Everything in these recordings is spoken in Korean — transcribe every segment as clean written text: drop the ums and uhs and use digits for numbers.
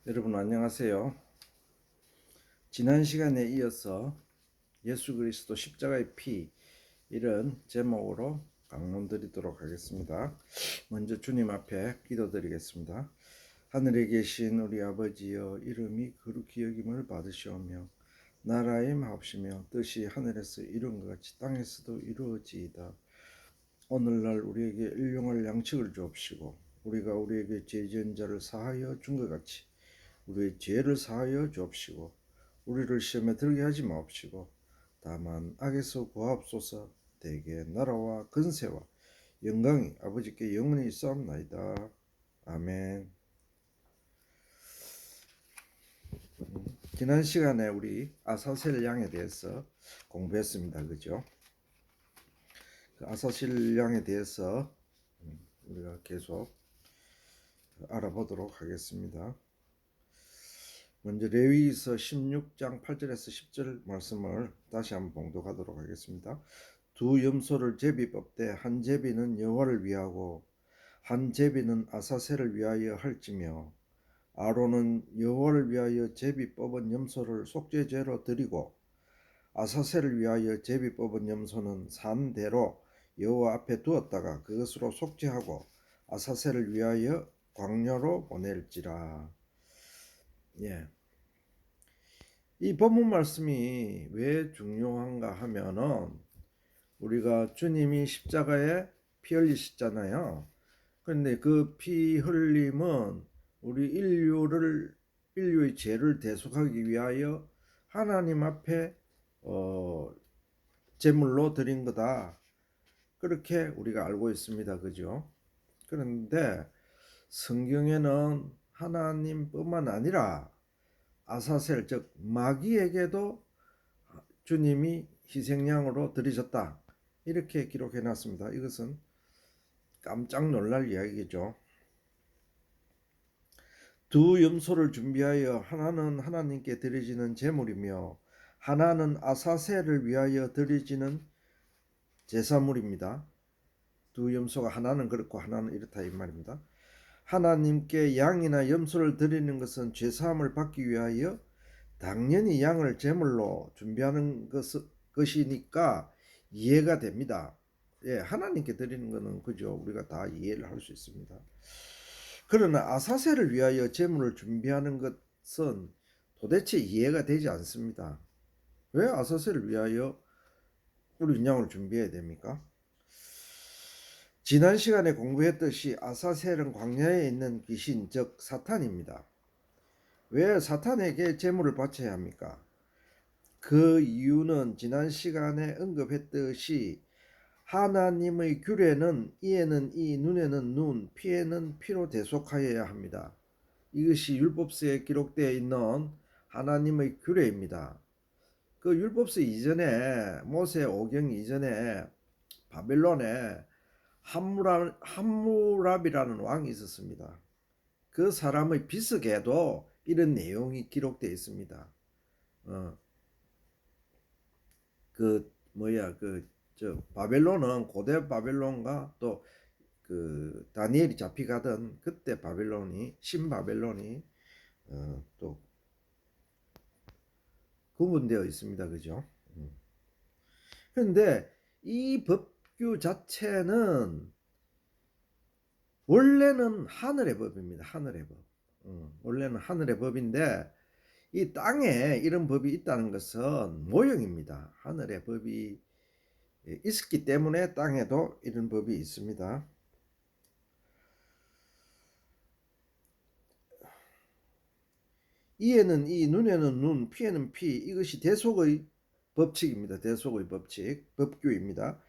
여러분 안녕하세요. 지난 시간에 이어서 예수 그리스도 십자가의 피 이런 제목으로 강론 드리도록 하겠습니다. 먼저 주님 앞에 기도드리겠습니다. 하늘에 계신 우리 아버지여, 이름이 거룩히 여김을 받으시오며 나라의 마옵시며 뜻이 하늘에서 이룬 것 같이 땅에서도 이루어지이다. 오늘날 우리에게 일용할 양식을 주옵시고 우리가 우리에게 죄 지은 자를 사하여 준 것 같이 우리의 죄를 사하여 주옵시고 우리를 시험에 들게 하지 마옵시고 다만 악에서 구하옵소서. 대개 나라와 근세와 영광이 아버지께 영원히 있사옵나이다. 아멘. 지난 시간에 우리 아사셀 양에 대해서 공부했습니다. 그죠? 그 아사셀 양에 대해서 우리가 계속 알아보도록 하겠습니다. 먼저 레위기서 16장 8절에서 10절 말씀을 다시 한번 봉독하도록 하겠습니다. 두 염소를 제비 뽑되 한 제비는 여호와를 위하고 한 제비는 아사셀을 위하여 할지며 아론은 여호와를 위하여 제비 뽑은 염소를 속죄제로 드리고 아사셀을 위하여 제비 뽑은 염소는 산대로 여호와 앞에 두었다가 그것으로 속죄하고 아사셀을 위하여 광야로 보낼지라. 예. 이 본문 말씀이 왜 중요한가 하면은 우리가 주님이 십자가에 피 흘리셨잖아요. 그런데 그 피 흘림은 우리 인류의 죄를 대속하기 위하여 하나님 앞에 제물로 드린 거다. 그렇게 우리가 알고 있습니다. 그죠? 그런데 성경에는 하나님뿐만 아니라 아사셀 즉 마귀에게도 주님이 희생양으로 드리셨다. 이렇게 기록해 놨습니다. 이것은 깜짝 놀랄 이야기죠. 두 염소를 준비하여 하나는 하나님께 드려지는 제물이며 하나는 아사셀을 위하여 드려지는 제사물입니다. 두 염소가 하나는 그렇고 하나는 이렇다 이 말입니다. 하나님께 양이나 염소를 드리는 것은 죄사함을 받기 위하여 당연히 양을 제물로 준비하는 것이니까 이해가 됩니다. 예, 하나님께 드리는 것은 그죠? 우리가 다 이해를 할 수 있습니다. 그러나 아사셀을 위하여 제물을 준비하는 것은 도대체 이해가 되지 않습니다. 왜 아사셀을 위하여 우리 양을 준비해야 됩니까? 지난 시간에 공부했듯이 아사셀은 광야에 있는 귀신 즉 사탄입니다. 왜 사탄에게 제물을 바쳐야 합니까? 그 이유는 지난 시간에 언급했듯이 하나님의 규례는 이에는 이, 눈에는 눈, 피에는 피로 대속하여야 합니다. 이것이 율법서에 기록되어 있는 하나님의 규례입니다. 그 율법서 이전에 모세 오경 이전에 바벨론에 함무랍이라는 왕이 있었습니다. 그 사람의 비석에도 이런 내용이 기록되어 있습니다. 바벨론은 고대 바벨론과 또 그 다니엘이 잡혀가던 그때 바벨론이 신바벨론이 또 구분되어 있습니다. 그죠? 그런데 이 법규 자체는 원래는 하늘의 법입니다. 하늘의 법. 원래는 하늘의 법인데 이 땅에 이런 법이 있다는 것은 모형입니다. 하늘의 법이 있었기 때문에 땅에도 이런 법이 있습니다. 이에는 이, 눈에는 눈, 피에는 피. 이것이 대속의 법칙입니다. 대속의 법칙, 법규입니다.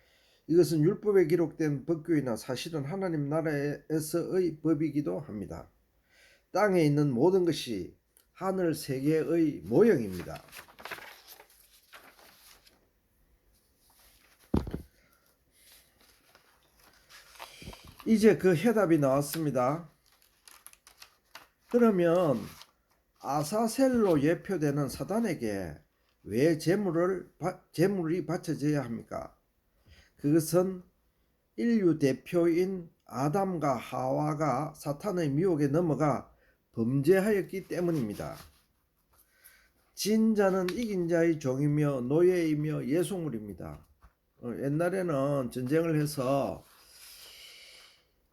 이것은 율법에 기록된 법규이나 사실은 하나님 나라에서의 법이기도 합니다. 땅에 있는 모든 것이 하늘 세계의 모형입니다. 이제 그 해답이 나왔습니다. 그러면 아사셀로 예표되는 사단에게 왜 제물이 바쳐져야 합니까? 그것은 인류 대표인 아담과 하와가 사탄의 미혹에 넘어가 범죄하였기 때문입니다. 진 자는 이긴 자의 종이며 노예이며 예속물입니다. 옛날에는 전쟁을 해서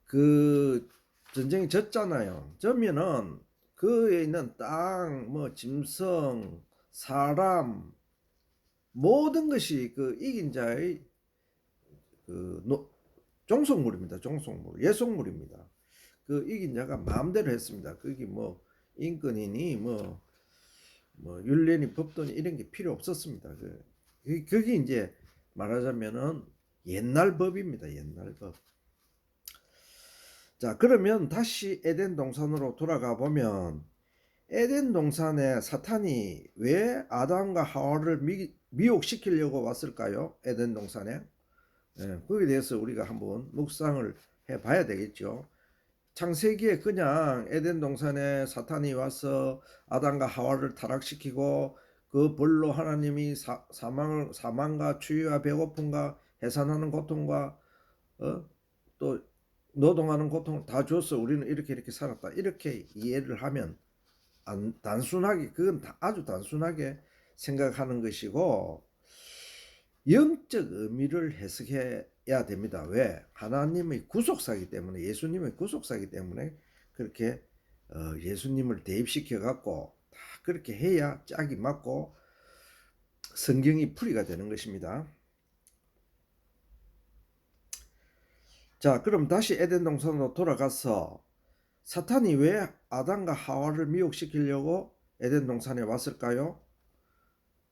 그 전쟁이 졌잖아요. 졌면은 그에 있는 땅, 뭐 짐승, 사람 모든 것이 그 이긴 자의 그 종속물입니다. 종속물, 예속물입니다. 그 이긴 자가 마음대로 했습니다. 그게 뭐 인권이니 뭐 윤리니 법도니 이런 게 필요 없었습니다. 그게 이제 말하자면은 옛날 법입니다. 옛날 법. 자, 그러면 다시 에덴 동산으로 돌아가 보면 에덴 동산에 사탄이 왜 아담과 하와를 미혹시키려고 왔을까요? 에덴 동산에. 거기에 대해서 우리가 한번 묵상을 해 봐야 되겠죠. 창세기에 그냥 에덴 동산에 사탄이 와서 아담과 하와를 타락시키고 그 벌로 하나님이 사망과 추위와 배고픔과 해산하는 고통과 또 노동하는 고통을 다 줘서 우리는 이렇게 살았다. 이렇게 이해를 하면 단순하게 그건 아주 단순하게 생각하는 것이고 영적 의미를 해석해야 됩니다. 왜? 하나님의 구속사이기 때문에 예수님의 구속사이기 때문에 그렇게 예수님을 대입시켜 갖고 다 그렇게 해야 짝이 맞고 성경이 풀이가 되는 것입니다. 자, 그럼 다시 에덴 동산으로 돌아가서 사탄이 왜 아담과 하와를 미혹시키려고 에덴 동산에 왔을까요?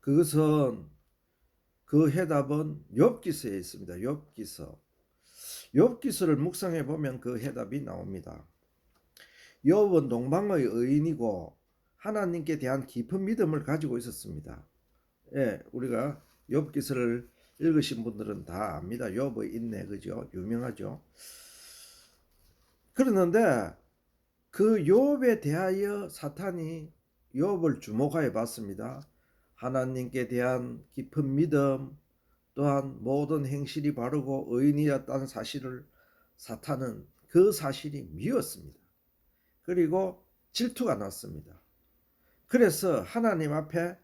그것은 그 해답은 욥기서에 있습니다. 욥기서. 욥기서를 묵상해 보면 그 해답이 나옵니다. 욥은 동방의 의인이고 하나님께 대한 깊은 믿음을 가지고 있었습니다. 예, 우리가 욥기서를 읽으신 분들은 다 압니다. 욥의 인내, 그죠? 유명하죠. 그러는데 그 욥에 대하여 사탄이 욥을 주목하여 봤습니다. 하나님께 대한 깊은 믿음, 또한 모든 행실이 바르고 의인이었다는 사실을 사탄은 그 사실이 미웠습니다. 그리고 질투가 났습니다. 그래서 하나님 앞에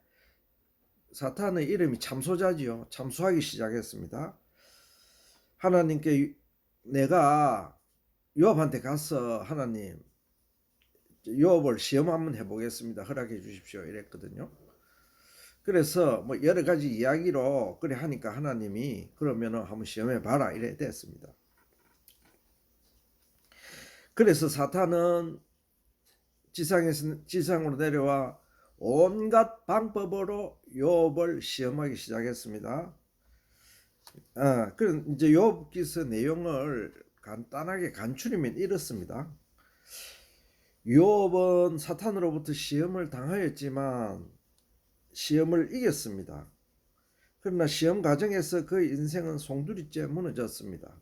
사탄의 이름이 참소자지요. 참소하기 시작했습니다. 하나님께 내가 욥한테 가서 하나님 욥을 시험 한번 해보겠습니다. 허락해 주십시오. 이랬거든요. 그래서 뭐 여러 가지 이야기로 그래 하니까 하나님이 그러면은 한번 시험해 봐라 이래 됐습니다. 그래서 사탄은 지상으로 내려와 온갖 방법으로 욥을 시험하기 시작했습니다. 그럼 이제 욥기서 내용을 간단하게 간추리면 이렇습니다. 욥은 사탄으로부터 시험을 당하였지만 시험을 이겼습니다. 그러나 시험 과정에서 그의 인생은 송두리째 무너졌습니다.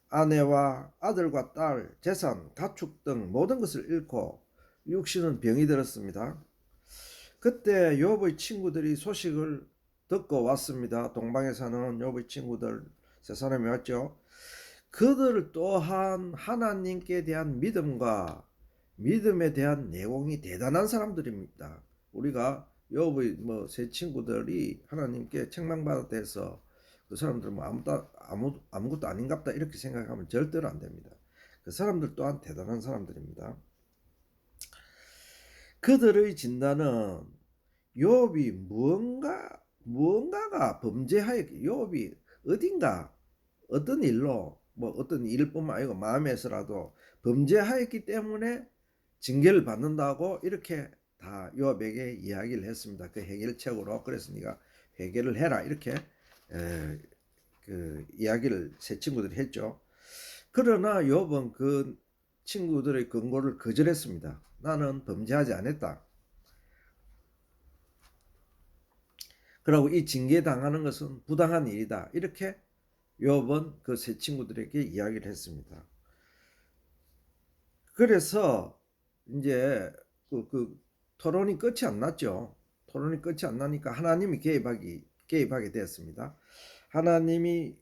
아내와 아들과 딸, 재산, 가축 등 모든 것을 잃고 육신은 병이 들었습니다. 그때 욥의 친구들이 소식을 듣고 왔습니다. 동방에 사는 욥의 친구들 세 사람이 왔죠. 그들 또한 하나님께 대한 믿음과 믿음에 대한 내공이 대단한 사람들입니다. 우리가 욥의 세 친구들이 하나님께 책망받아서 그 사람들 아무것도 아닌갑다 이렇게 생각하면 절대로 안 됩니다. 그 사람들 또한 대단한 사람들입니다. 그들의 진단은 욥이 무언가가 범죄하였 욥이 어딘가 어떤 일로 어떤 일뿐만 아니고 마음에서라도 범죄하였기 때문에 징계를 받는다고 이렇게 다 욥에게 이야기를 했습니다. 그 해결책으로. 그래서 네가 회개를 해라 이렇게 그 이야기를 세 친구들이 했죠. 그러나 욥은 그 친구들의 권고를 거절했습니다. 나는 범죄하지 않았다. 그리고 이 징계 당하는 것은 부당한 일이다. 이렇게 욥은 그 세 친구들에게 이야기를 했습니다. 그래서 이제 그 토론이 끝이 안 났죠. 토론이 끝이 안 나니까 하나님이 개입하게 되었습니다. 하나님이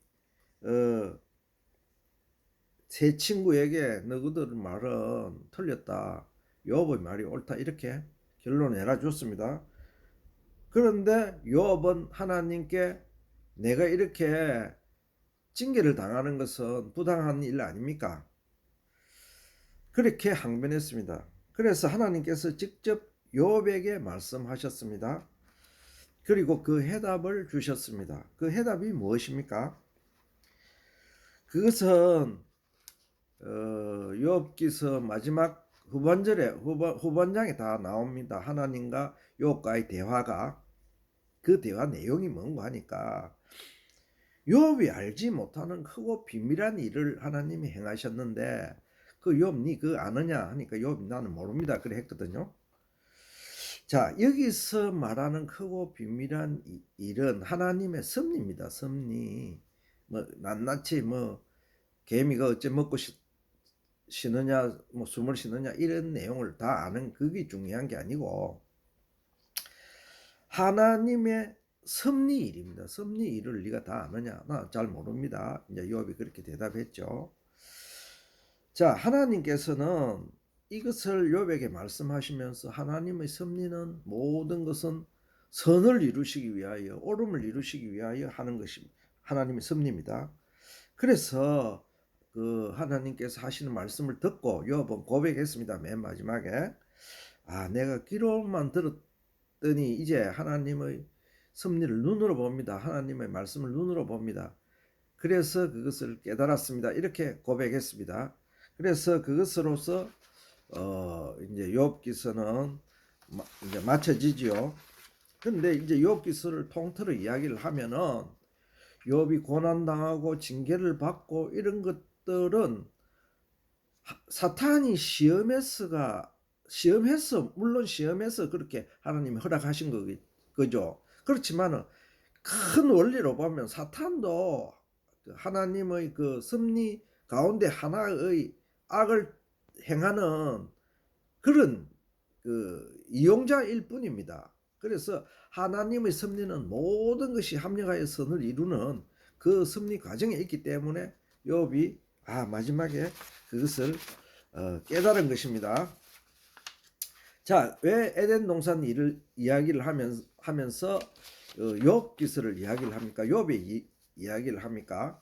세 친구에게 너희들 말은 틀렸다. 욥의 말이 옳다 이렇게 결론을 내려줬습니다. 그런데 욥은 하나님께 내가 이렇게 징계를 당하는 것은 부당한 일 아닙니까? 그렇게 항변했습니다. 그래서 하나님께서 직접 욥에게 말씀하셨습니다. 그리고 그 해답을 주셨습니다. 그 해답이 무엇입니까? 그것은 욥기서 마지막 후반장에 다 나옵니다. 하나님과 욥과의 대화가. 그 대화 내용이 뭔가 하니까 욥이 알지 못하는 크고 비밀한 일을 하나님이 행하셨는데 그 욥 니 그거 아느냐 하니까 욥이 나는 모릅니다 그래 했거든요. 자, 여기서 말하는 크고 비밀한 일은 하나님의 섭리입니다. 섭리. 뭐 낱낱이 뭐 개미가 어째 먹고 쉬느냐 뭐 숨을 쉬느냐 이런 내용을 다 아는 그게 중요한 게 아니고 하나님의 섭리 일입니다. 섭리 일을 네가 다 아느냐? 나 잘 모릅니다. 이제 욥이 그렇게 대답했죠. 자, 하나님께서는 이것을 욥에게 말씀하시면서 하나님의 섭리는 모든 것은 선을 이루시기 위하여 옳음을 이루시기 위하여 하는 것이 하나님의 섭리입니다. 그래서 그 하나님께서 하시는 말씀을 듣고 욥은 고백했습니다. 맨 마지막에 내가 귀로만 들었더니 이제 하나님의 섭리를 눈으로 봅니다. 하나님의 말씀을 눈으로 봅니다. 그래서 그것을 깨달았습니다. 이렇게 고백했습니다. 그래서 그것으로서 이제 욥기서는 이제 마쳐지지요. 근데 이제 욥기서를 통틀어 이야기를 하면은 욥이 고난 당하고 징계를 받고 이런 것들은 사탄이 시험해서 물론 시험해서 그렇게 하나님이 허락하신 거죠. 그렇지만은 큰 원리로 보면 사탄도 하나님의 그 섭리 가운데 하나의 악을 행하는 그런 그 이용자일 뿐입니다. 그래서 하나님의 섭리는 모든 것이 합력하여 선을 이루는 그 섭리 과정에 있기 때문에 욥이 마지막에 그것을 깨달은 것입니다. 자, 왜 에덴 동산 일을 이야기를 하면서 욥기서를 이야기를 합니까? 욥의 이야기를 합니까?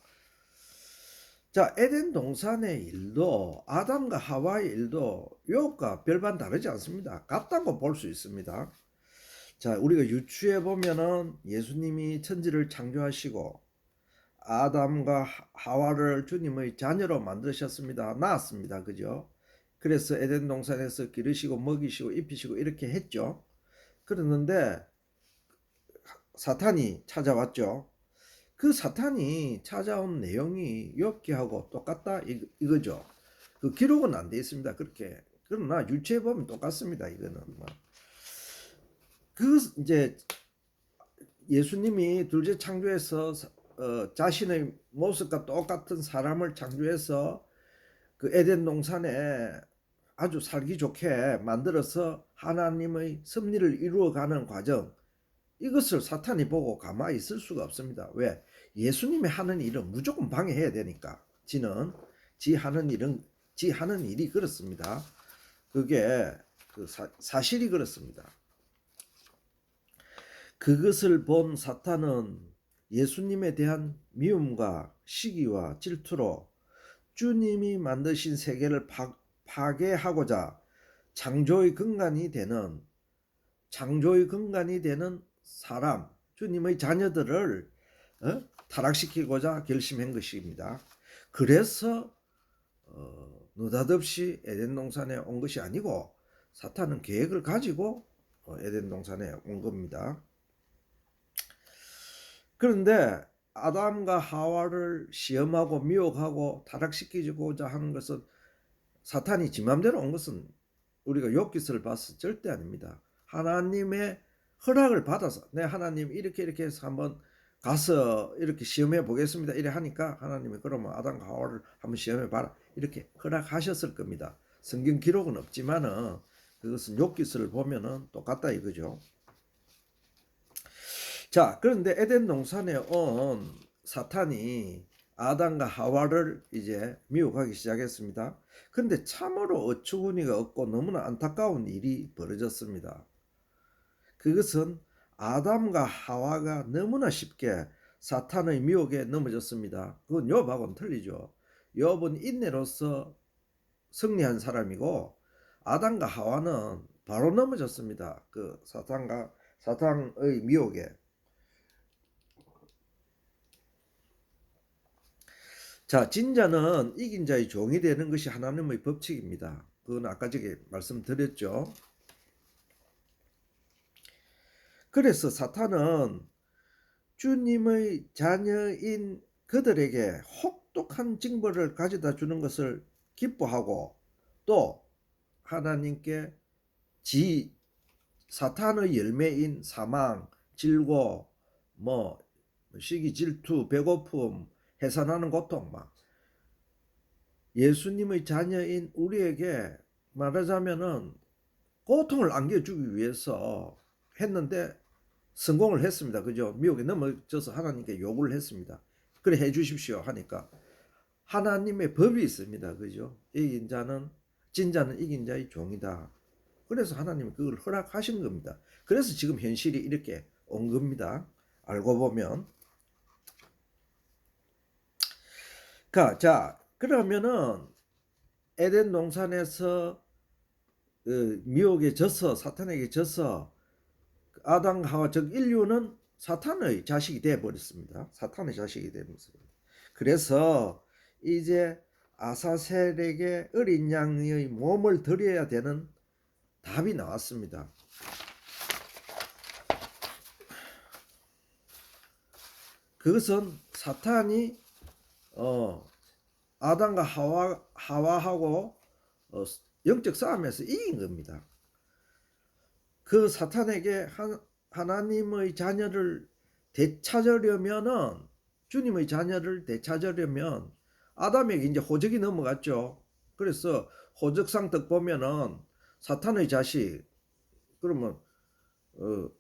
자, 에덴 동산의 일도 아담과 하와의 일도 욥과 별반 다르지 않습니다. 같다고 볼 수 있습니다. 자, 우리가 유추해 보면은 예수님이 천지를 창조하시고 아담과 하와를 주님의 자녀로 만드셨습니다. 낳았습니다. 그죠? 그래서 에덴 동산에서 기르시고 먹이시고 입히시고 이렇게 했죠. 그랬는데 사탄이 찾아왔죠. 그 사탄이 찾아온 내용이 욥기하고 똑같다 이거죠. 그 기록은 안 돼 있습니다. 그렇게. 그러나 유추해 보면 똑같습니다. 이거는 그 이제 예수님이 둘째 창조해서 자신의 모습과 똑같은 사람을 창조해서 그 에덴 동산에 아주 살기 좋게 만들어서 하나님의 섭리를 이루어가는 과정, 이것을 사탄이 보고 가만히 있을 수가 없습니다. 왜? 예수님이 하는 일은 무조건 방해해야 되니까. 지 하는 일이 그렇습니다. 그게 그 사실이 그렇습니다. 그것을 본 사탄은 예수님에 대한 미움과 시기와 질투로 주님이 만드신 세계를 파괴하고자 창조의 근간이 되는 사람, 주님의 자녀들을 타락시키고자 결심한 것입니다. 그래서 느닷없이 에덴 동산에 온 것이 아니고 사탄은 계획을 가지고 에덴 동산에 온 겁니다. 그런데 아담과 하와를 시험하고 미혹하고 타락시키고자 하는 것은 사탄이 지 맘대로 온 것은 우리가 욥기서를 봐서 절대 아닙니다. 하나님의 허락을 받아서 하나님 이렇게 해서 한번 가서 이렇게 시험해 보겠습니다. 이래 하니까 하나님이 그러면 아담과 하와를 한번 시험해 봐라 이렇게 허락하셨을 겁니다. 성경 기록은 없지만은 그것은 욥기서를 보면은 똑같다 이거죠. 자, 그런데 에덴 동산에 온 사탄이 아담과 하와를 이제 미혹하기 시작했습니다. 근데 참으로 어처구니가 없고 너무나 안타까운 일이 벌어졌습니다. 그것은 아담과 하와가 너무나 쉽게 사탄의 미혹에 넘어졌습니다. 그건 욥하고는 틀리죠. 욥은 인내로서 승리한 사람이고 아담과 하와는 바로 넘어졌습니다. 그 사탄의 미혹에. 자, 진자는 이긴 자의 종이 되는 것이 하나님의 법칙입니다. 그건 아까 전에 말씀드렸죠. 그래서 사탄은 주님의 자녀인 그들에게 혹독한 징벌을 가져다 주는 것을 기뻐하고 또 하나님께 사탄의 열매인 사망, 질고, 시기, 질투, 배고픔, 해산하는 고통, 예수님의 자녀인 우리에게 말하자면은 고통을 안겨주기 위해서 했는데 성공을 했습니다. 그죠? 미혹에 넘어져서 하나님께 요구를 했습니다. 그래 해 주십시오 하니까 하나님의 법이 있습니다. 그죠? 이긴 자는 진자는 이긴 자의 종이다. 그래서 하나님이 그걸 허락하신 겁니다. 그래서 지금 현실이 이렇게 온 겁니다. 알고 보면. 자, 그러면은 에덴 동산에서 미혹에 져서 사탄에게 져서 아담과 하와 즉 인류는 사탄의 자식이 되어 버렸습니다. 사탄의 자식이 되었습니다. 그래서 이제 아사셀에게 어린 양의 몸을 드려야 되는 답이 나왔습니다. 그것은 사탄이 아담과 하와하고 영적 싸움에서 이긴 겁니다. 그 사탄에게 하나님의 자녀를 되찾으려면은 주님의 자녀를 되찾으려면 아담에게 이제 호적이 넘어갔죠. 그래서 호적상 딱 보면은 사탄의 자식 그러면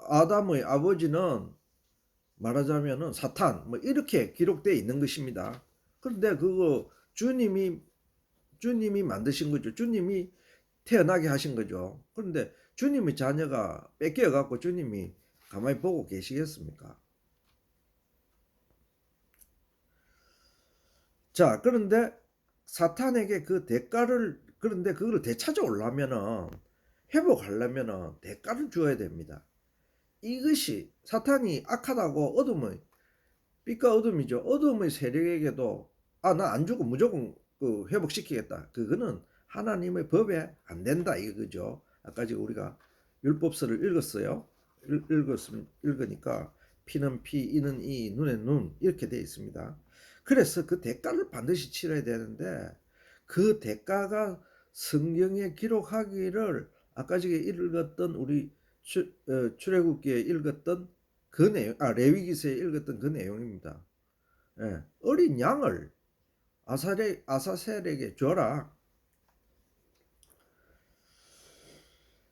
아담의 아버지는 말하자면은 사탄 이렇게 기록되어 있는 것입니다. 그런데 그거 주님이 만드신 거죠. 주님이 태어나게 하신 거죠. 그런데 주님의 자녀가 뺏겨 갖고 주님이 가만히 보고 계시겠습니까? 자, 그런데 사탄에게 그 대가를 그런데 그걸 되찾아오려면은 회복하려면은 대가를 줘야 됩니다. 이것이 사탄이 악하다고 어둠의 빛과 어둠이죠. 어둠의 세력에게도 나 안 주고 무조건 회복시키겠다. 그거는 하나님의 법에 안 된다 이거죠. 아까 지금 우리가 율법서를 읽었어요. 읽으니까 피는 피, 이는 이, 눈은 눈 이렇게 되어 있습니다. 그래서 그 대가를 반드시 치러야 되는데 그 대가가 성경에 기록하기를 아까 전에 읽었던 우리 출애굽기에 읽었던 그 내용, 레위기서에 읽었던 그 내용입니다. 예, 어린 양을 아사셀에게 줘라.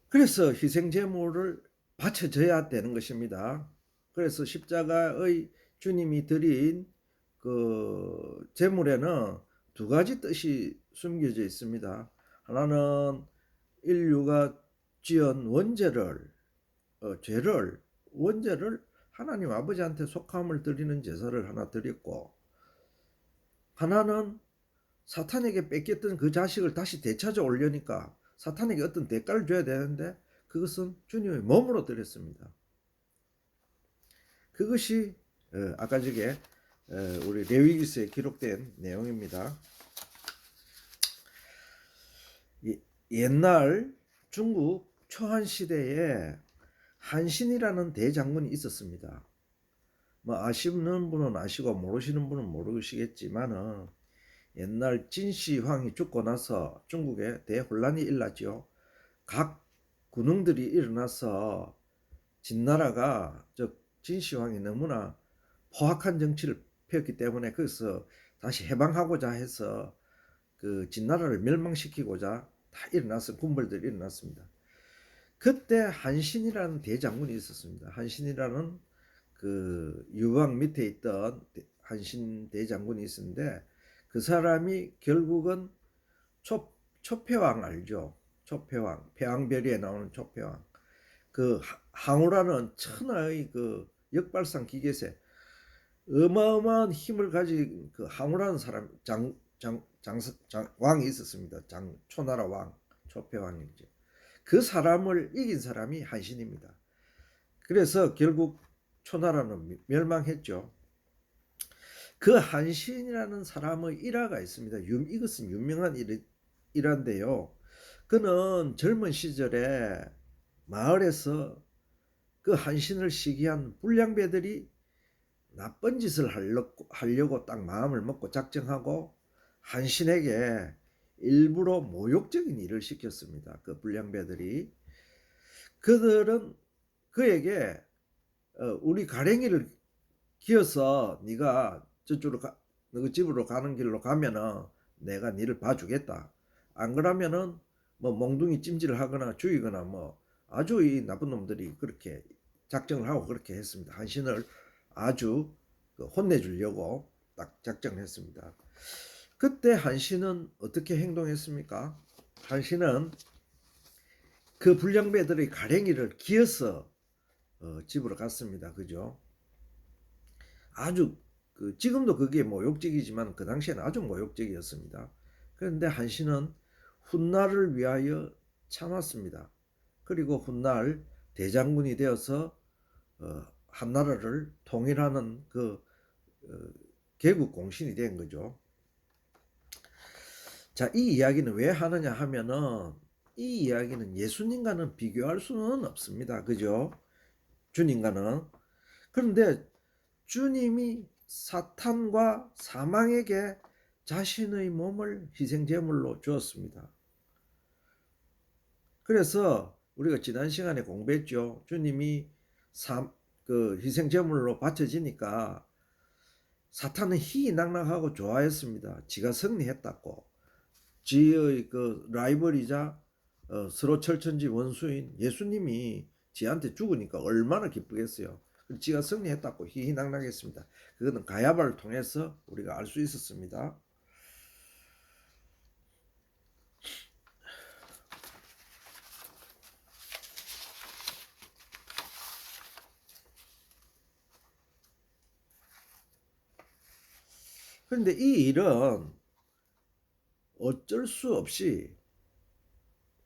그래서 희생 제물을 바쳐져야 되는 것입니다. 그래서 십자가의 주님이 드린 그 제물에는 두 가지 뜻이 숨겨져 있습니다. 하나는 인류가 지은 원죄를 하나님 아버지한테 속함을 드리는 제사를 하나 드렸고, 하나는 사탄에게 뺏겼던 그 자식을 다시 되찾아 오려니까 사탄에게 어떤 대가를 줘야 되는데 그것은 주님의 몸으로 드렸습니다. 그것이 아까 저게 우리 레위기서에 기록된 내용입니다. 옛날 중국 초한 시대에 한신이라는 대장군이 있었습니다. 아시는 분은 아시고 모르시는 분은 모르시겠지만은 옛날 진시황이 죽고 나서 중국에 대혼란이 일어났죠. 각 군웅들이 일어나서 진나라가 진시황이 너무나 포악한 정치를 폈기 때문에 거기서 다시 해방하고자 해서 그 진나라를 멸망시키고자 다 일어났어 군벌들이 일어났습니다. 그때 한신이라는 대장군이 있었습니다. 한신이라는 그 유방 밑에 있던 한신 대장군이 있었는데 그 사람이 결국은 초패왕 알죠? 초패왕, 패왕별이에 나오는 초패왕. 그 항우라는 천하의 그 역발상 기계세 어마어마한 힘을 가진 그 항우라는 사람 왕이 있었습니다. 초나라 왕, 초패왕이죠. 그 사람을 이긴 사람이 한신입니다. 그래서 결국 초나라는 멸망했죠. 그 한신이라는 사람의 일화가 있습니다. 이것은 유명한 일화인데요. 그는 젊은 시절에 마을에서 그 한신을 시기한 불량배들이 나쁜 짓을 하려고 딱 마음을 먹고 작정하고 한신에게 일부러 모욕적인 일을 시켰습니다. 그 불량배들이. 그들은 그에게 우리 가랭이를 기어서 네가 저쪽으로 너 집으로 가는 길로 가면은 내가 니를 봐주겠다. 안 그러면은 뭐 몽둥이 찜질을 하거나 죽이거나 뭐 아주 이 나쁜 놈들이 그렇게 작정을 하고 그렇게 했습니다. 한신을 아주 혼내주려고 딱 작정을 했습니다. 그때 한신은 어떻게 행동했습니까? 한신은 그 불량배들의 가랭이를 기어서 집으로 갔습니다. 그죠? 아주 지금도 그게 모욕적이지만 그 당시에는 아주 모욕적이었습니다. 그런데 한신은 훗날을 위하여 참았습니다. 그리고 훗날 대장군이 되어서 한나라를 통일하는 그 개국 공신이 된 거죠. 자, 이 이야기는 왜 하느냐 하면은 이 이야기는 예수님과는 비교할 수는 없습니다. 그죠? 주님과는. 그런데 주님이 사탄과 사망에게 자신의 몸을 희생제물로 주었습니다. 그래서 우리가 지난 시간에 공부했죠. 주님이 희생제물로 바쳐지니까 사탄은 희희낙낙하고 좋아했습니다. 지가 승리했다고. 지의 그 라이벌이자 서로 철천지 원수인 예수님이 지한테 죽으니까 얼마나 기쁘겠어요. 지가 승리했다고 희희낙낙했습니다. 그거는 가야바를 통해서 우리가 알 수 있었습니다. 그런데 이 일은 어쩔 수 없이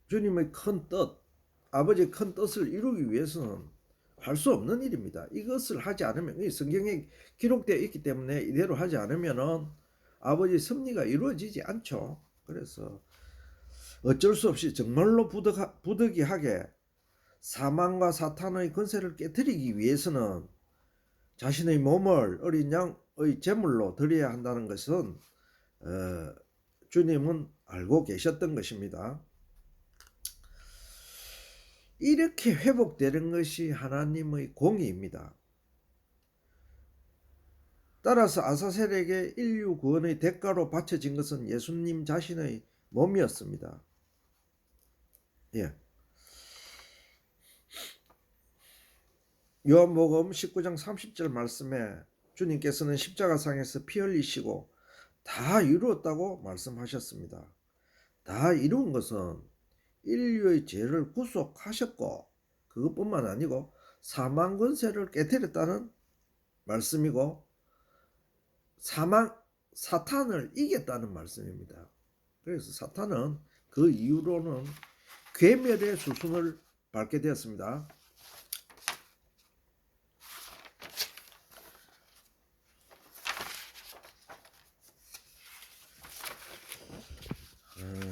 주님의 큰 뜻, 아버지의 큰 뜻을 이루기 위해서는 할 수 없는 일입니다. 이것을 하지 않으면 성경에 기록되어 있기 때문에 이대로 하지 않으면 아버지의 섭리가 이루어지지 않죠. 그래서 어쩔 수 없이 정말로 부득이하게 사망과 사탄의 권세를 깨뜨리기 위해서는 자신의 몸을 어린 양의 제물로 드려야 한다는 것은 주님은 알고 계셨던 것입니다. 이렇게 회복되는 것이 하나님의 공의입니다. 따라서 아사셀에게 인류 구원의 대가로 바쳐진 것은 예수님 자신의 몸이었습니다. 예. 요한복음 19장 30절 말씀에 주님께서는 십자가상에서 피 흘리시고 다 이루었다고 말씀하셨습니다. 다 이룬 것은 인류의 죄를 구속하셨고 그것뿐만 아니고 사망 권세를 깨뜨렸다는 말씀이고 사탄을 이겼다는 말씀입니다. 그래서 사탄은 그 이후로는 괴멸의 수순을 밟게 되었습니다.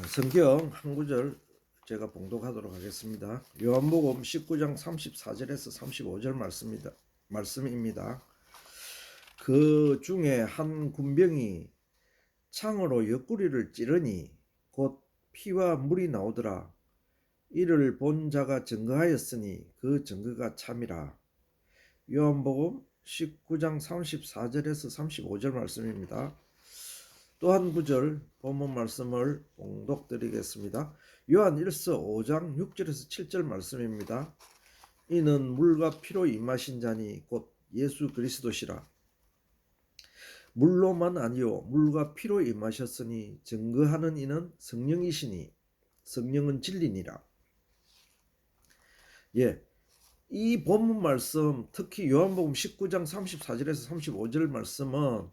성경 한 구절 제가 봉독하도록 하겠습니다. 요한복음 19장 34절에서 35절 말씀입니다. 그 중에 한 군병이 창으로 옆구리를 찌르니 곧 피와 물이 나오더라. 이를 본 자가 증거하였으니 그 증거가 참이라. 요한복음 19장 34절에서 35절 말씀입니다. 또 한 구절 본문 말씀을 봉독드리겠습니다. 요한 1서 5장 6절에서 7절 말씀입니다. 이는 물과 피로 임하신 자니 곧 예수 그리스도시라. 물로만 아니요 물과 피로 임하셨으니 증거하는 이는 성령이시니 성령은 진리니라. 예, 이 본문 말씀 특히 요한복음 19장 34절에서 35절 말씀은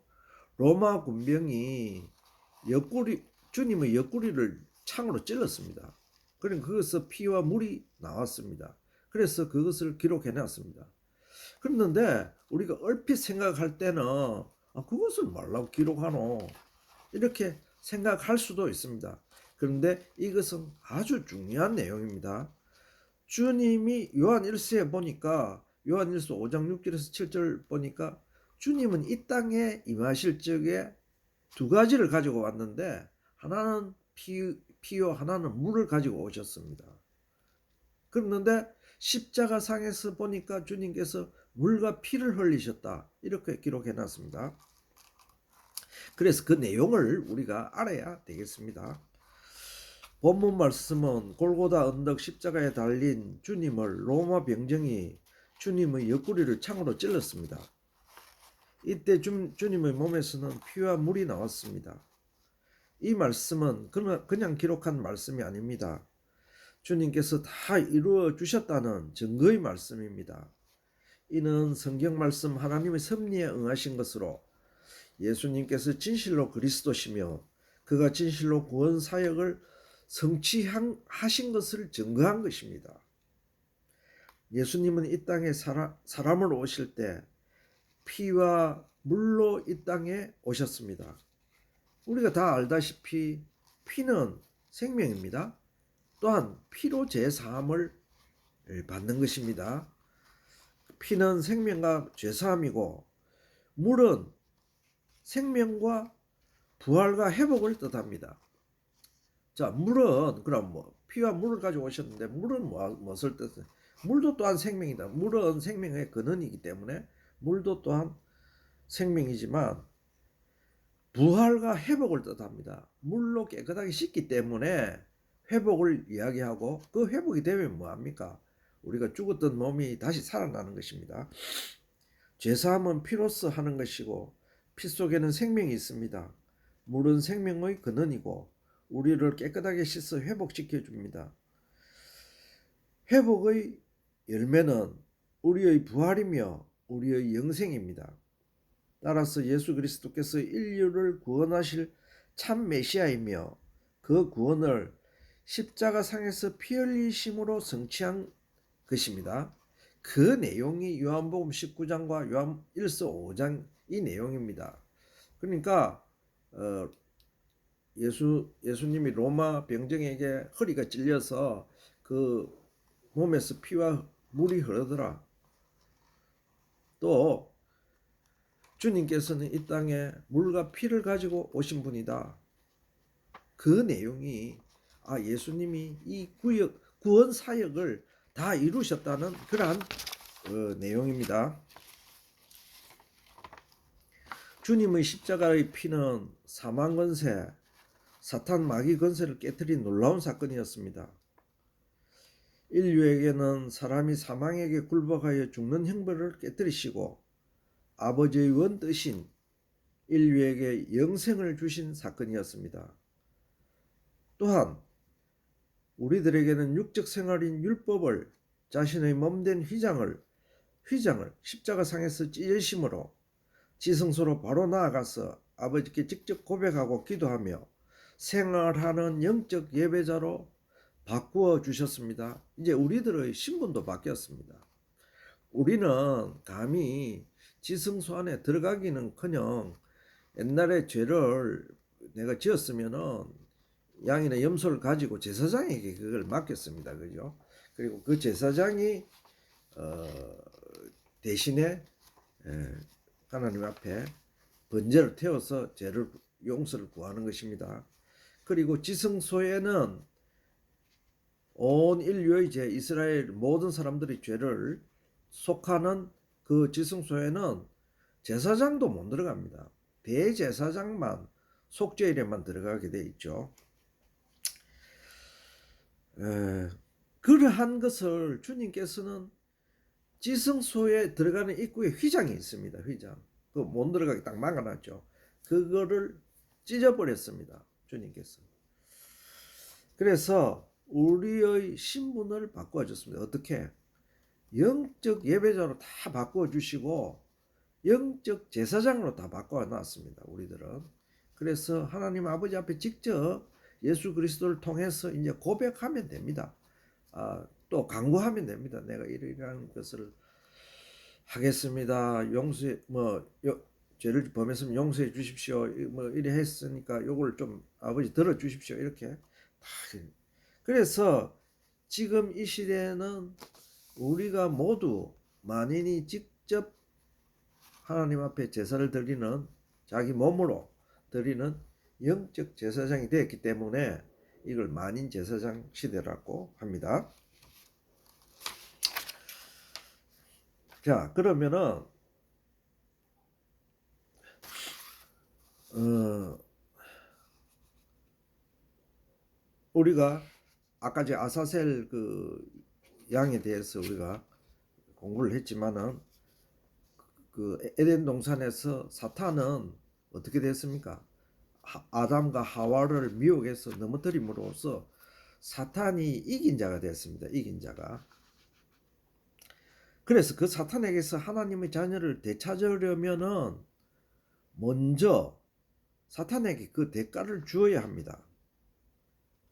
로마 군병이 주님의 옆구리를 창으로 찔렀습니다. 그러니까 그것에서 피와 물이 나왔습니다. 그래서 그것을 기록해 놨습니다. 그런데 우리가 얼핏 생각할 때는 그것을 말라고 기록하노 이렇게 생각할 수도 있습니다. 그런데 이것은 아주 중요한 내용입니다. 주님이 요한 1서에 보니까 요한 1서 5장 6절에서 7절 보니까 주님은 이 땅에 임하실 적에 두 가지를 가지고 왔는데 하나는 피요 하나는 물을 가지고 오셨습니다. 그런데 십자가상에서 보니까 주님께서 물과 피를 흘리셨다 이렇게 기록해 놨습니다. 그래서 그 내용을 우리가 알아야 되겠습니다. 본문 말씀은 골고다 언덕 십자가에 달린 주님을 로마 병정이 주님의 옆구리를 창으로 찔렀습니다. 이때 주님의 몸에서는 피와 물이 나왔습니다. 이 말씀은 그냥 기록한 말씀이 아닙니다. 주님께서 다 이루어 주셨다는 증거의 말씀입니다. 이는 성경 말씀 하나님의 섭리에 응하신 것으로 예수님께서 진실로 그리스도시며 그가 진실로 구원 사역을 성취하신 것을 증거한 것입니다. 예수님은 이 땅에 사람으로 오실 때 피와 물로 이 땅에 오셨습니다. 우리가 다 알다시피 피는 생명입니다. 또한 피로 제사함을 받는 것입니다. 피는 생명과 제사함이고 물은 생명과 부활과 회복을 뜻합니다. 자, 물은 그럼 피와 물을 가지고 오셨는데 물은 무엇을 뜻해요? 물도 또한 생명이다. 물은 생명의 근원이기 때문에 물도 또한 생명이지만 부활과 회복을 뜻합니다. 물로 깨끗하게 씻기 때문에 회복을 이야기하고 그 회복이 되면 뭐합니까? 우리가 죽었던 몸이 다시 살아나는 것입니다. 죄사함은 피로써 하는 것이고 피 속에는 생명이 있습니다. 물은 생명의 근원이고 우리를 깨끗하게 씻어 회복시켜 줍니다. 회복의 열매는 우리의 부활이며 우리의 영생입니다. 따라서 예수 그리스도께서 인류를 구원하실 참 메시아이며 그 구원을 십자가상에서 피 흘리심으로 성취한 것입니다. 그 내용이 요한복음 19장과 요한 1서 5장 이 내용입니다. 그러니까 예수님이 로마 병정에게 허리가 찔려서 그 몸에서 피와 물이 흐르더라. 또 주님께서는 이 땅에 물과 피를 가지고 오신 분이다. 그 내용이 예수님이 이 구원 사역을 다 이루셨다는 그러한 내용입니다. 주님의 십자가의 피는 사망 권세, 사탄 마귀 권세를 깨뜨린 놀라운 사건이었습니다. 인류에게는 사람이 사망에게 굴복하여 죽는 형벌을 깨뜨리시고 아버지의 원뜻인 인류에게 영생을 주신 사건이었습니다. 또한 우리들에게는 육적 생활인 율법을 자신의 몸된 휘장을 십자가상에서 찢으심으로 지성소로 바로 나아가서 아버지께 직접 고백하고 기도하며 생활하는 영적 예배자로 바꾸어 주셨습니다. 이제 우리들의 신분도 바뀌었습니다. 우리는 감히 지성소 안에 들어가기는커녕 옛날에 죄를 내가 지었으면은 양이나 염소를 가지고 제사장에게 그걸 맡겼습니다. 그죠? 그리고 그 제사장이 대신에 하나님 앞에 번제를 태워서 죄를 용서를 구하는 것입니다. 그리고 지성소에는 온 인류의 죄, 이스라엘 모든 사람들의 죄를 속하는 그 지성소에는 제사장도 못 들어갑니다. 대제사장만 속죄일에만 들어가게 돼 있죠. 그러한 것을 주님께서는 지성소에 들어가는 입구에 휘장이 있습니다. 휘장. 그 못 들어가게 딱 막아놨죠. 그거를 찢어버렸습니다. 주님께서. 그래서 우리의 신분을 바꿔 줬습니다. 어떻게? 영적 예배자로 다 바꿔 주시고 영적 제사장으로 다 바꿔 놨습니다. 우리들은. 그래서 하나님 아버지 앞에 직접 예수 그리스도를 통해서 이제 고백하면 됩니다. 또 간구하면 됩니다. 내가 이러이러한 것을 하겠습니다. 용서해 죄를 범했으면 용서해 주십시오. 이래 했으니까 요걸 좀 아버지 들어 주십시오. 이렇게 그래서 지금 이 시대에는 우리가 모두 만인이 직접 하나님 앞에 제사를 드리는 자기 몸으로 드리는 영적 제사장이 되었기 때문에 이걸 만인 제사장 시대라고 합니다. 자, 그러면은 우리가 아까 제 아사셀 그 양에 대해서 우리가 공부를 했지만은 그 에덴 동산에서 사탄은 어떻게 됐습니까? 아담과 하와를 미혹해서 넘어뜨림으로써 사탄이 이긴 자가 됐습니다. 이긴 자가. 그래서 그 사탄에게서 하나님의 자녀를 되찾으려면은 먼저 사탄에게 그 대가를 주어야 합니다.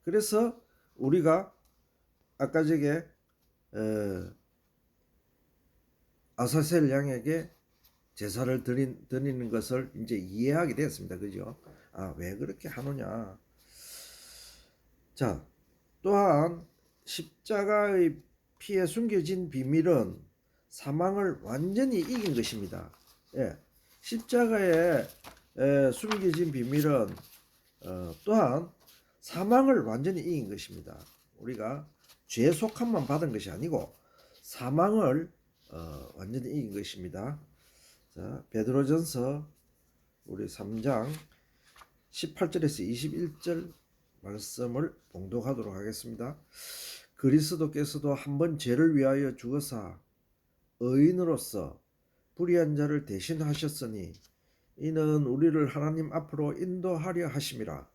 그래서 우리가 아까 저게 아사셀 양에게 제사를 드리는 것을 이제 이해하게 되었습니다. 그죠? 왜 그렇게 하느냐. 자, 또한 십자가의 피에 숨겨진 비밀은 사망을 완전히 이긴 것입니다. 예, 십자가에 숨겨진 비밀은 또한 사망을 완전히 이긴 것입니다. 우리가 죄 속함만 받은 것이 아니고 사망을 완전히 이긴 것입니다. 자, 베드로전서 우리 3장 18절에서 21절 말씀을 봉독하도록 하겠습니다. 그리스도께서도 한번 죄를 위하여 죽으사 의인으로서 불의한 자를 대신하셨으니 이는 우리를 하나님 앞으로 인도하려 하심이라.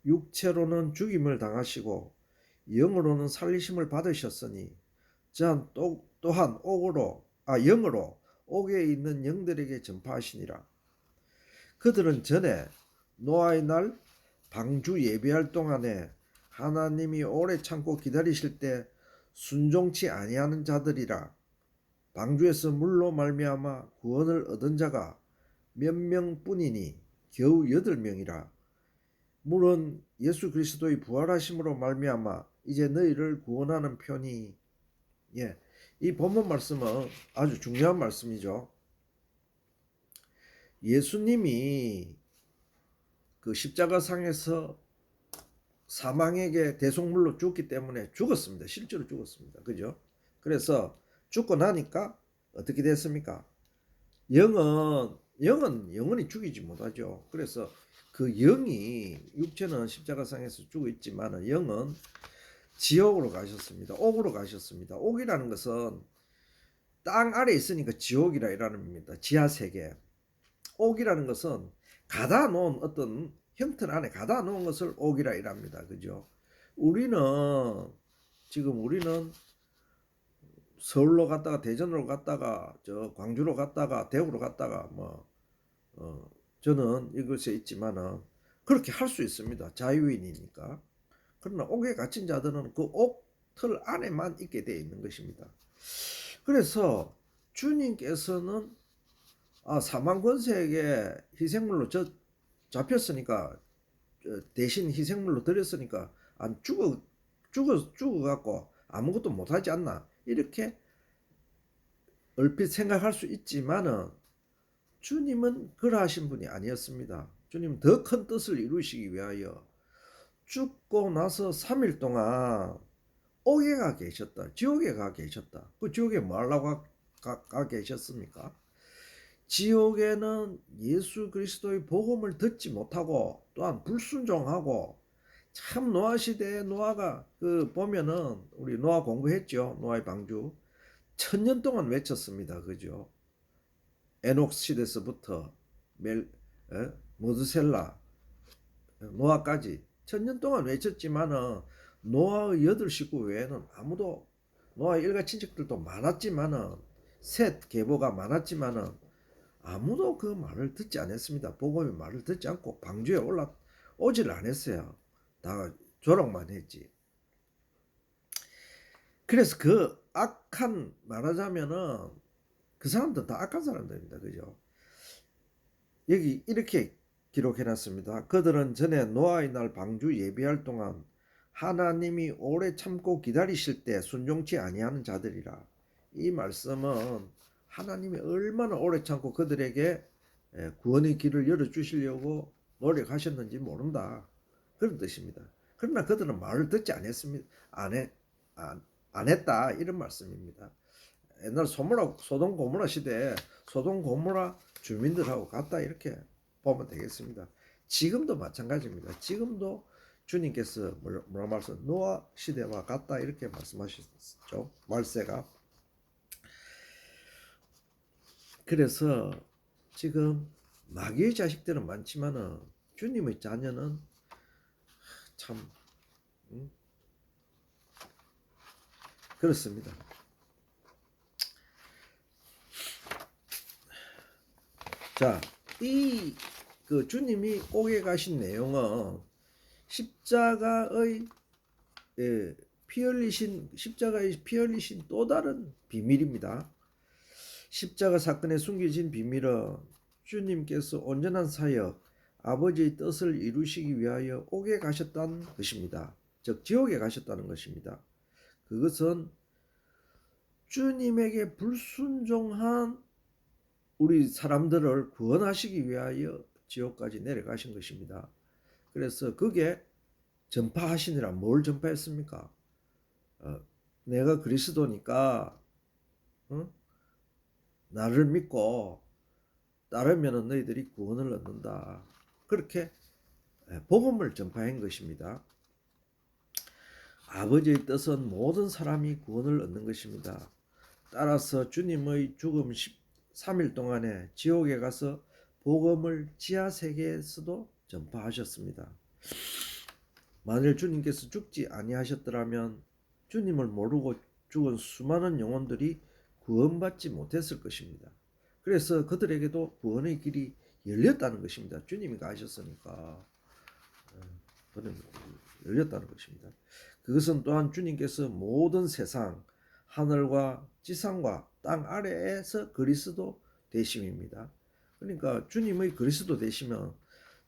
육체로는 죽임을 당하시고 영으로는 살리심을 받으셨으니 또한 영으로 옥에 있는 영들에게 전파하시니라. 그들은 전에 노아의 날 방주 예배할 동안에 하나님이 오래 참고 기다리실 때 순종치 아니하는 자들이라. 방주에서 물로 말미암아 구원을 얻은 자가 몇 명뿐이니 겨우 8명이라. 물은 예수 그리스도의 부활하심으로 말미암아 이제 너희를 구원하는 편이. 이 본문 말씀은 아주 중요한 말씀이죠. 예수님이 그 십자가상에서 사망에게 대속물로 죽기 때문에 죽었습니다. 실제로 죽었습니다. 그죠? 그래서 죽고 나니까 어떻게 됐습니까? 영은 영원히 죽이지 못하죠. 그래서 그 영이, 육체는 십자가상에서 죽어 있지만 영은 지옥으로 가셨습니다. 옥으로 가셨습니다. 옥이라는 것은 땅 아래 있으니까 지옥이라 이라는 겁니다. 지하세계. 옥이라는 것은 가다 놓은 어떤 형틀 안에 가다 놓은 것을 옥이라 이랍니다. 그죠? 우리는 서울로 갔다가 대전으로 갔다가 저 광주로 갔다가 대구로 갔다가 저는 이것에 있지만은 그렇게 할 수 있습니다. 자유인이니까. 그러나 옥에 갇힌 자들은 그 옥 틀 안에만 있게 되어 있는 것입니다. 그래서 주님께서는 사망 권세에게 희생물로 잡혔으니까 대신 희생물로 드렸으니까 안 죽어갖고 아무것도 못하지 않나 이렇게 얼핏 생각할 수 있지만은 주님은 그러하신 분이 아니었습니다. 주님은 더 큰 뜻을 이루시기 위하여 죽고 나서 3일 동안 옥에 가 계셨다. 지옥에 가 계셨다. 그 지옥에 뭐 하려고 가 계셨습니까? 지옥에는 예수 그리스도의 복음을 듣지 못하고 또한 불순종하고 참 노아 시대에 노아가 보면은 우리 노아 공부했죠. 노아의 방주 1000년 동안 외쳤습니다. 그죠? 에녹 시대에서부터 모드셀라, 노아까지 천년 동안 외쳤지만은 노아의 8식구 외에는 아무도, 노아의 일가 친척들도 많았지만은, 셋 계보가 많았지만은 아무도 그 말을 듣지 않았습니다. 복음의 말을 듣지 않고 방주에 올라오지를 않았어요. 다 조롱만 했지. 그래서 그 악한, 말하자면은 그 사람들 다 악한 사람들입니다. 그죠? 여기 이렇게 기록해놨습니다. 그들은 전에 노아의 날 방주 예비할 동안 하나님이 오래 참고 기다리실 때 순종치 아니하는 자들이라. 이 말씀은 하나님이 얼마나 오래 참고 그들에게 구원의 길을 열어주시려고 노력하셨는지 모른다. 그런 뜻입니다. 그러나 그들은 말을 듣지 않았습니다. 안 했다. 이런 말씀입니다. 옛날 소돔 고모라 시대에 소돔 고모라 주민들하고 같다, 이렇게 보면 되겠습니다. 지금도 마찬가지입니다. 지금도 주님께서 뭐라 말씀, 노아 시대와 같다, 이렇게 말씀하셨죠. 말세가. 그래서 지금 마귀의 자식들은 많지만은 주님의 자녀는 참 그렇습니다. 자, 이 그 주님이 옥에 가신 내용은 십자가의 십자가의 피 흘리신 또 다른 비밀입니다. 십자가 사건에 숨겨진 비밀은 주님께서 온전한 사역, 아버지의 뜻을 이루시기 위하여 옥에 가셨다는 것입니다. 즉 지옥에 가셨다는 것입니다. 그것은 주님에게 불순종한 우리 사람들을 구원하시기 위하여 지옥까지 내려가신 것입니다. 그래서 그게 전파하시니라. 뭘 전파했습니까? 내가 그리스도니까 나를 믿고 따르면 너희들이 구원을 얻는다. 그렇게 복음을 전파한 것입니다. 아버지의 뜻은 모든 사람이 구원을 얻는 것입니다. 따라서 주님의 죽음 13일 동안에 지옥에 가서 복음을 지하 세계에서도 전파하셨습니다. 만일 주님께서 죽지 아니하셨더라면 주님을 모르고 죽은 수많은 영혼들이 구원받지 못했을 것입니다. 그래서 그들에게도 구원의 길이 열렸다는 것입니다. 주님이 가셨으니까 열렸다는 것입니다. 그것은 또한 주님께서 모든 세상, 하늘과 지상과 땅 아래에서 그리스도 되심입니다. 그러니까 주님의 그리스도 되시면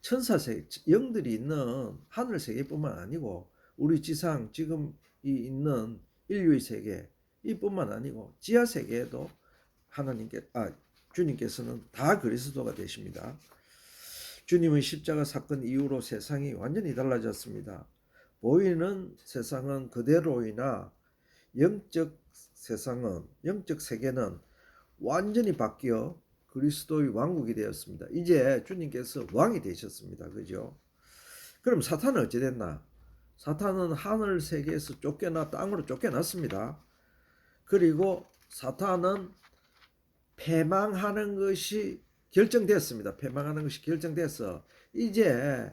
천사세계, 영들이 있는 하늘 세계뿐만 아니고 우리 지상 지금 있는 인류의 세계 이뿐만 아니고 지하 세계에도 주님께서는 다 그리스도가 되십니다. 주님의 십자가 사건 이후로 세상이 완전히 달라졌습니다. 보이는 세상은 그대로이나 영적 세계는 완전히 바뀌어 그리스도의 왕국이 되었습니다. 이제 주님께서 왕이 되셨습니다. 그죠? 그럼 사탄은 어찌 됐나? 사탄은 하늘 세계에서 쫓겨나 땅으로 쫓겨났습니다. 그리고 사탄은 패망하는 것이 결정됐습니다. 패망하는 것이 결정돼서 이제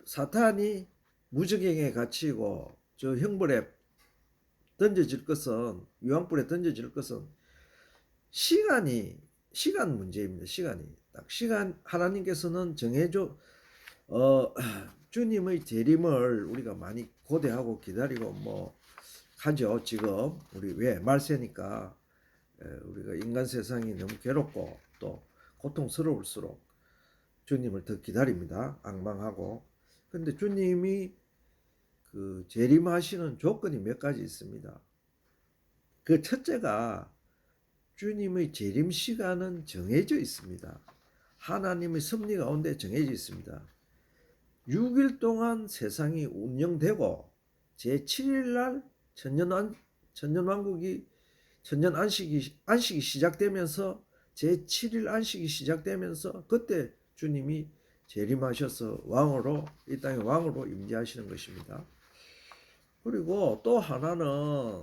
사탄이 무저갱에 갇히고 저 형벌에 던져질 것은, 유황불에 던져질 것은 시간 문제입니다. 시간 하나님께서는 정해줘 주님의 재림을 우리가 많이 고대하고 기다리고 하죠. 지금 우리 왜 말세니까 우리가 인간 세상이 너무 괴롭고 또 고통스러울수록 주님을 더 기다립니다. 앙망하고. 근데 주님이 그 재림하시는 조건이 몇 가지 있습니다. 그 첫째가 주님의 재림 시간은 정해져 있습니다. 하나님의 섭리 가운데 정해져 있습니다. 6일 동안 세상이 운영되고 제7일 날 천년 안식이 시작되면서 제7일 안식이 시작되면서 그때 주님이 재림하셔서 이 땅의 왕으로 임재하시는 것입니다. 그리고 또 하나는